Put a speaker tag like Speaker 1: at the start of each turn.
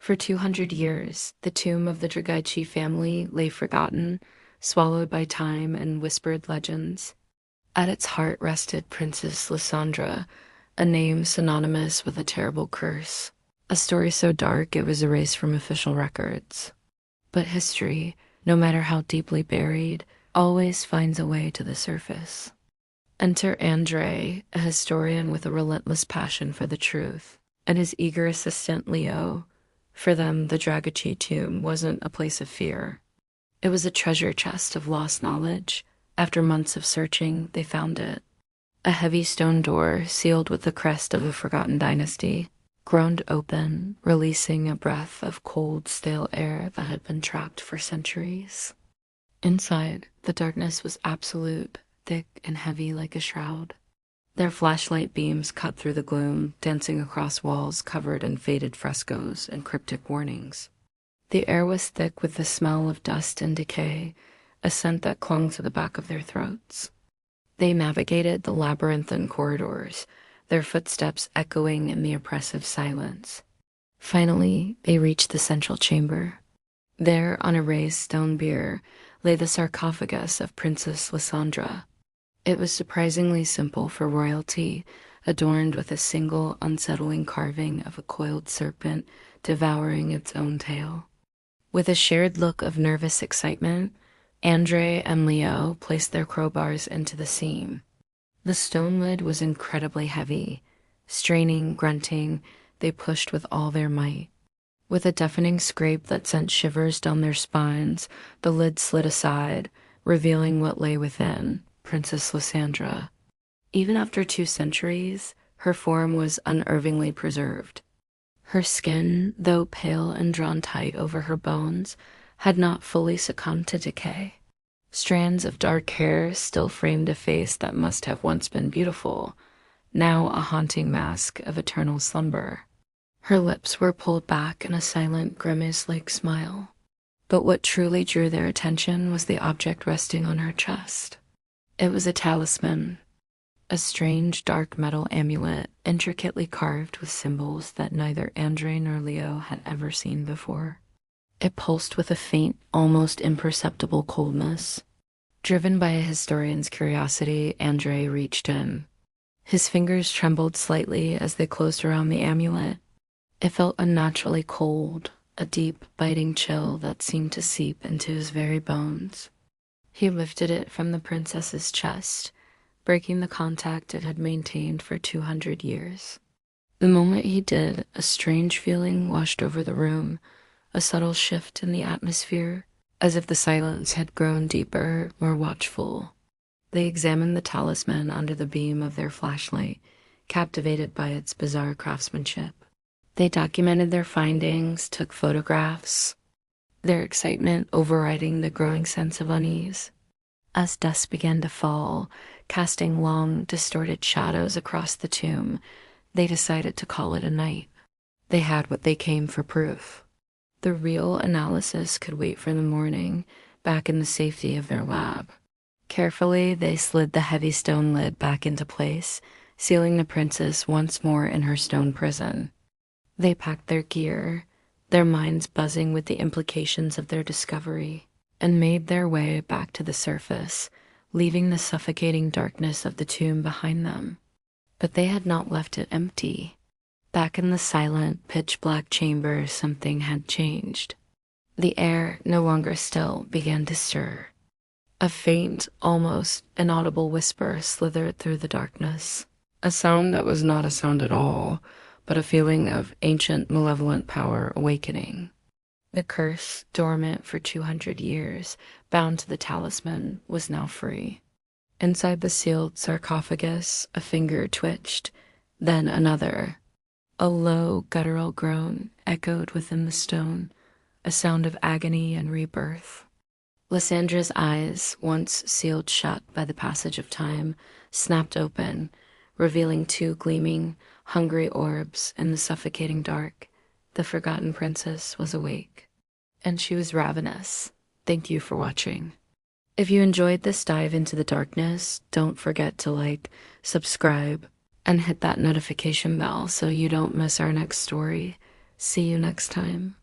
Speaker 1: For 200 years, the tomb of the Drăghici family lay forgotten, swallowed by time and whispered legends. At its heart rested Princess Lysandra, a name synonymous with a terrible curse, a story so dark it was erased from official records. But history, no matter how deeply buried, always finds a way to the surface. Enter Andrei, a historian with a relentless passion for the truth, and his eager assistant Leo. For them, the Drăghici tomb wasn't a place of fear. It was a treasure chest of lost knowledge. After months of searching, they found it. A heavy stone door, sealed with the crest of a forgotten dynasty, groaned open, releasing a breath of cold, stale air that had been trapped for centuries. Inside, the darkness was absolute, thick and heavy like a shroud. Their flashlight beams cut through the gloom, dancing across walls covered in faded frescoes and cryptic warnings. The air was thick with the smell of dust and decay, a scent that clung to the back of their throats. They navigated the labyrinthine corridors, their footsteps echoing in the oppressive silence. Finally, they reached the central chamber. There, on a raised stone bier, lay the sarcophagus of Princess Lysandra. It was surprisingly simple for royalty, adorned with a single unsettling carving of a coiled serpent devouring its own tail. With a shared look of nervous excitement, Andrei and Leo placed their crowbars into the seam. The stone lid was incredibly heavy. Straining, grunting, they pushed with all their might. With a deafening scrape that sent shivers down their spines, the lid slid aside, revealing what lay within, Princess Lysandra. Even after 2 centuries, her form was unerringly preserved. Her skin, though pale and drawn tight over her bones, had not fully succumbed to decay. Strands of dark hair still framed a face that must have once been beautiful, now a haunting mask of eternal slumber. Her lips were pulled back in a silent, grimace-like smile. But what truly drew their attention was the object resting on her chest. It was a talisman, a strange dark metal amulet intricately carved with symbols that neither Andrei nor Leo had ever seen before. It pulsed with a faint, almost imperceptible coldness. Driven by a historian's curiosity, Andrei reached in. His fingers trembled slightly as they closed around the amulet. It felt unnaturally cold, a deep, biting chill that seemed to seep into his very bones. He lifted it from the princess's chest, breaking the contact it had maintained for 200 years. The moment he did, a strange feeling washed over the room, a subtle shift in the atmosphere, as if the silence had grown deeper, more watchful. They examined the talisman under the beam of their flashlight, captivated by its bizarre craftsmanship. They documented their findings, took photographs, their excitement overriding the growing sense of unease. As dusk began to fall, casting long, distorted shadows across the tomb, they decided to call it a night. They had what they came for proof. The real analysis could wait for the morning, back in the safety of their lab. Carefully, they slid the heavy stone lid back into place, sealing the princess once more in her stone prison. They packed their gear, their minds buzzing with the implications of their discovery, and made their way back to the surface, leaving the suffocating darkness of the tomb behind them. But they had not left it empty. Back in the silent, pitch-black chamber, something had changed. The air, no longer still, began to stir. A faint, almost inaudible whisper slithered through the darkness. A sound that was not a sound at all, but a feeling of ancient, malevolent power awakening. The curse, dormant for 200 years, bound to the talisman, was now free. Inside the sealed sarcophagus, a finger twitched, then another. A low, guttural groan echoed within the stone, a sound of agony and rebirth. Lysandra's eyes, once sealed shut by the passage of time, snapped open, revealing 2 gleaming, hungry orbs in the suffocating dark. The forgotten princess was awake. And she was ravenous. Thank you for watching. If you enjoyed this dive into the darkness, don't forget to like, subscribe, and hit that notification bell so you don't miss our next story. See you next time.